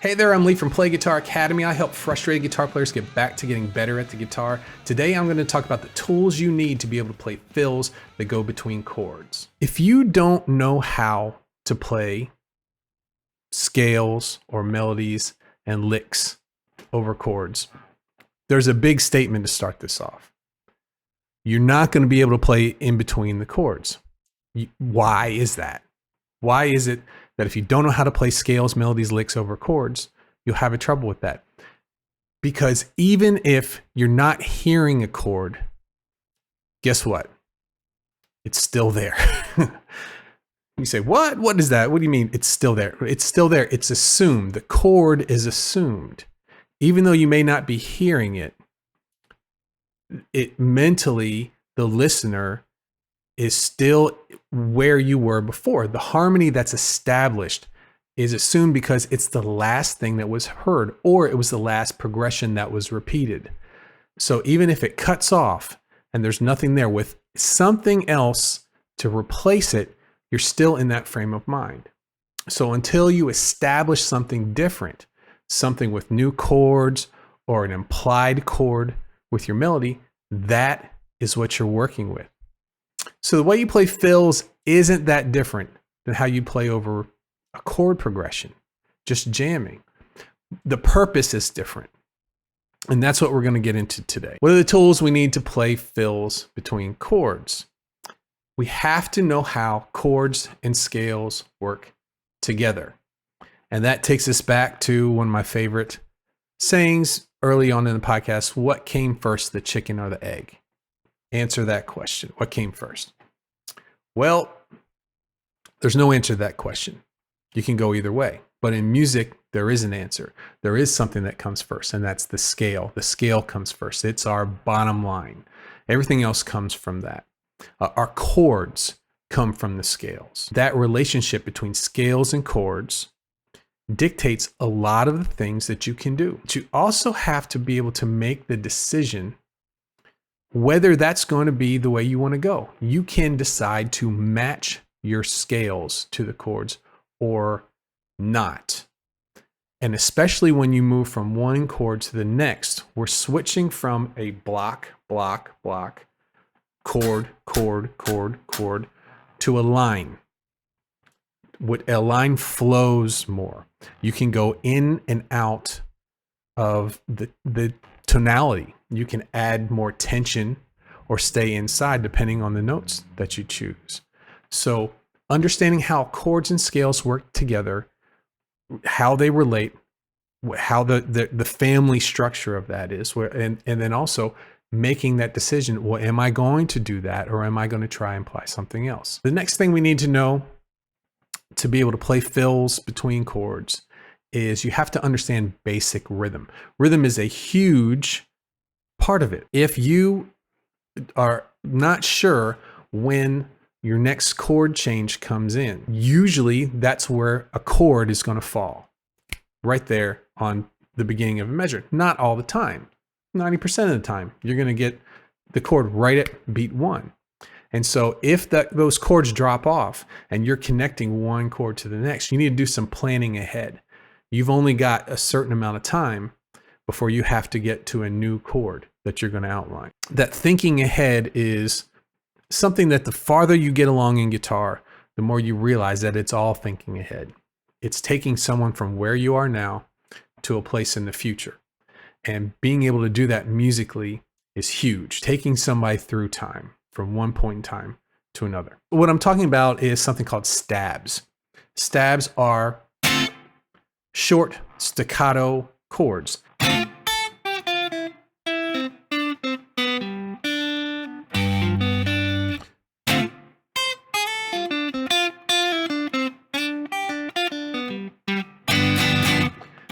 Hey there, I'm Lee from Play Guitar Academy. I help frustrated guitar players get back to getting better at the guitar. Today I'm going to talk about the tools you need to be able to play fills that go between chords. If you don't know how to play scales or melodies and licks over chords, there's a big statement to start this off. You're not going to be able to play in between the chords. Why is that? Why is it that if you don't know how to play scales, melodies, licks over chords, you'll have a trouble with that? Because even if you're not hearing a chord, guess what? It's still there. You say, what? What is that? What do you mean it's still there? It's still there. It's assumed. The chord is assumed. Even though you may not be hearing it, it mentally, the listener is still where you were before. The harmony that's established is assumed because it's the last thing that was heard, or it was the last progression that was repeated. So even if it cuts off and there's nothing there with something else to replace it, you're still in that frame of mind. So until you establish something different, something with new chords or an implied chord with your melody, that is what you're working with. So the way you play fills isn't that different than how you play over a chord progression, just jamming. The purpose is different. And that's what we're going to get into today. What are the tools we need to play fills between chords? We have to know how chords and scales work together. And that takes us back to one of my favorite sayings early on in the podcast. What came first, the chicken or the egg? Answer that question. What came first? Well, there's no answer to that question. You can go either way. But in music, there is an answer. There is something that comes first, and that's the scale. The scale comes first. It's our bottom line. Everything else comes from that. Our chords come from the scales. That relationship between scales and chords dictates a lot of the things that you can do. But you also have to be able to make the decision whether that's going to be the way you want to go. You can decide to match your scales to the chords or not. And especially when you move from one chord to the next, we're switching from a block, chord, to a line. A line flows more. You can go in and out of the tonality. You can add more tension or stay inside depending on the notes that you choose. So understanding how chords and scales work together, how they relate, how the family structure of that is, and then also making that decision, well, am I going to do that or am I going to try and apply something else? The next thing we need to know to be able to play fills between chords is you have to understand basic rhythm. Rhythm is a huge part of it. If you are not sure when your next chord change comes in, usually that's where a chord is going to fall, right there on the beginning of a measure. Not all the time. 90% of the time, you're going to get the chord right at beat one. And so if those chords drop off and you're connecting one chord to the next, you need to do some planning ahead. You've only got a certain amount of time before you have to get to a new chord that you're going to outline. That thinking ahead is something that the farther you get along in guitar, the more you realize that it's all thinking ahead. It's taking someone from where you are now to a place in the future. And being able to do that musically is huge. Taking somebody through time from one point in time to another. What I'm talking about is something called stabs. Stabs are short staccato chords.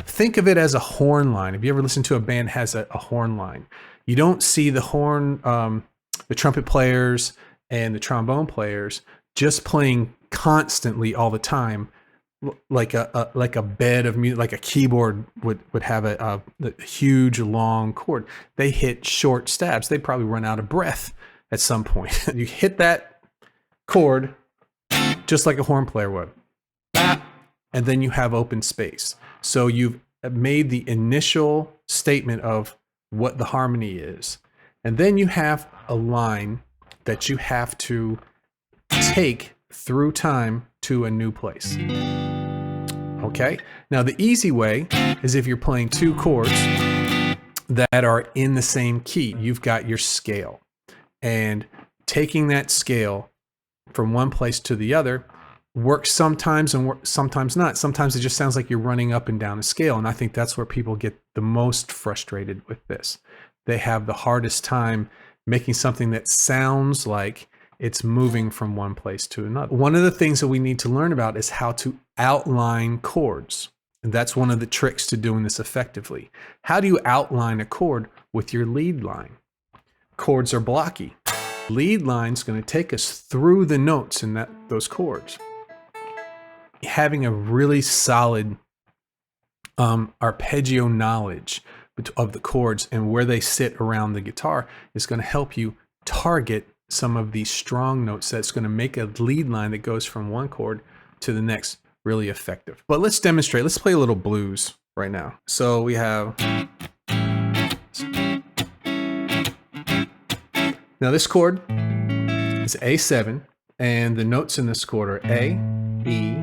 Think of it as a horn line. If you ever listen to a band that has a horn line, you don't see the horn, the trumpet players and the trombone players just playing constantly all the time, like a bed of music, like a keyboard would have a huge long chord. They hit short stabs. They probably run out of breath at some point. You hit that chord just like a horn player would, and then you have open space. So you've made the initial statement of what the harmony is. And then you have a line that you have to take through time to a new place. Okay? Now the easy way is if you're playing two chords that are in the same key. You've got your scale. And taking that scale from one place to the other works sometimes and sometimes not. Sometimes it just sounds like you're running up and down a scale. And I think that's where people get the most frustrated with this. They have the hardest time making something that sounds like it's moving from one place to another. One of the things that we need to learn about is how to outline chords. And that's one of the tricks to doing this effectively. How do you outline a chord with your lead line? Chords are blocky. Lead line's going to take us through the notes in those chords. Having a really solid arpeggio knowledge of the chords and where they sit around the guitar is going to help you target some of these strong notes that's going to make a lead line that goes from one chord to the next really effective. But let's demonstrate. Let's play a little blues right now. So we have... Now this chord is A7, and the notes in this chord are A, E,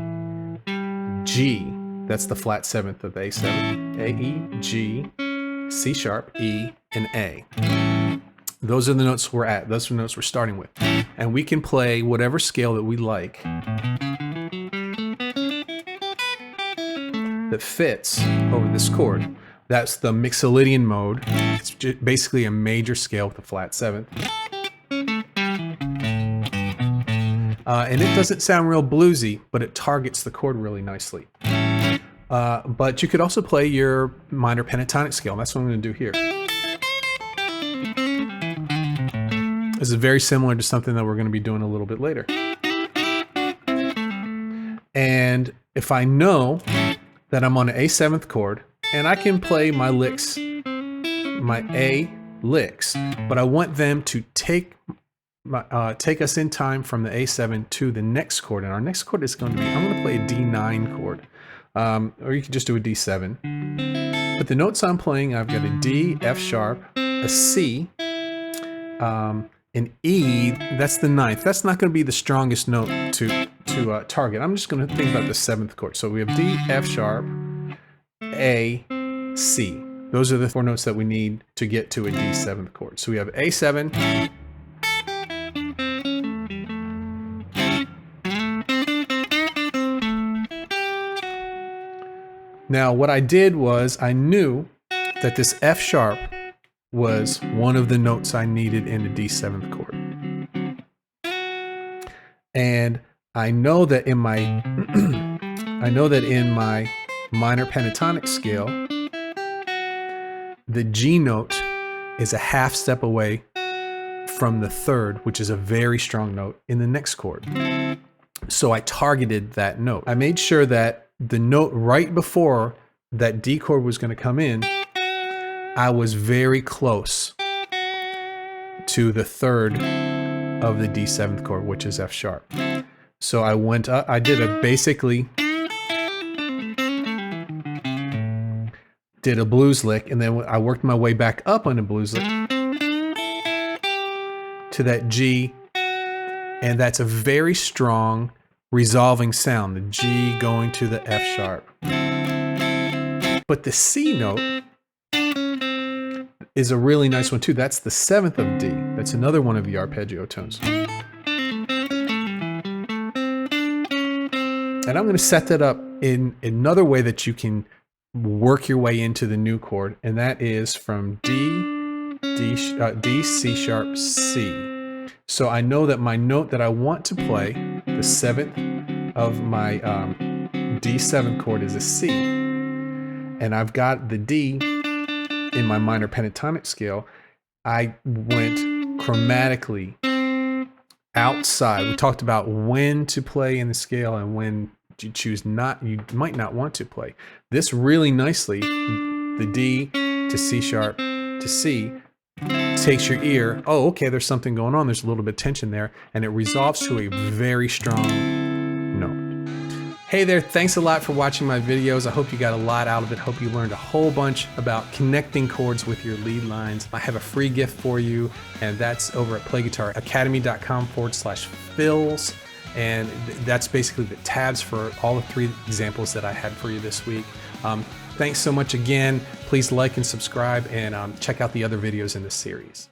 G. That's the flat seventh of A7. A, E, G, C sharp, E, and A. Those are the notes we're at. Those are the notes we're starting with. And we can play whatever scale that we like that fits over this chord. That's the Mixolydian mode. It's basically a major scale with a flat seventh. And it doesn't sound real bluesy, but it targets the chord really nicely. But you could also play your minor pentatonic scale. That's what I'm going to do here. This is very similar to something that we're going to be doing a little bit later. And if I know that I'm on an A7th chord, and I can play my licks, my A licks, but I want them to take us in time from the A7 to the next chord. And our next chord is going to be, I'm going to play a D9 chord. Or you could just do a D7. But the notes I'm playing, I've got a D, F sharp, a C, an E, that's the ninth. That's not going to be the strongest note to target. I'm just going to think about the 7th chord. So we have D, F sharp, A, C. Those are the 4 notes that we need to get to a D7th chord. So we have A7, now what I did was I knew that this F sharp was one of the notes I needed in the D7th chord. And I know that in my minor pentatonic scale, the G note is a half step away from the 3rd, which is a very strong note in the next chord. So I targeted that note. I made sure that the note right before that D chord was going to come in, I was very close to the 3rd of the D7th chord, which is F sharp. So I went up, I did a blues lick, and then I worked my way back up on the blues lick to that G, and that's a very strong resolving sound, the G going to the F sharp. But the C note is a really nice one too. That's the 7th of D. That's another one of the arpeggio tones. And I'm going to set that up in another way that you can work your way into the new chord, and that is from D, C sharp, C. So I know that my note that I want to play, the 7th of my D7 chord, is a C. And I've got the D in my minor pentatonic scale. I went chromatically outside. We talked about when to play in the scale and when you might not want to play. This really nicely, the D to C sharp to C, takes your ear, oh, okay, there's something going on. There's a little bit of tension there, and it resolves to a very strong note. Hey there, thanks a lot for watching my videos. I hope you got a lot out of it. Hope you learned a whole bunch about connecting chords with your lead lines. I have a free gift for you, and that's over at playguitaracademy.com/fills. And that's basically the tabs for all the 3 examples that I had for you this week. Thanks so much again. Please like and subscribe, and check out the other videos in this series.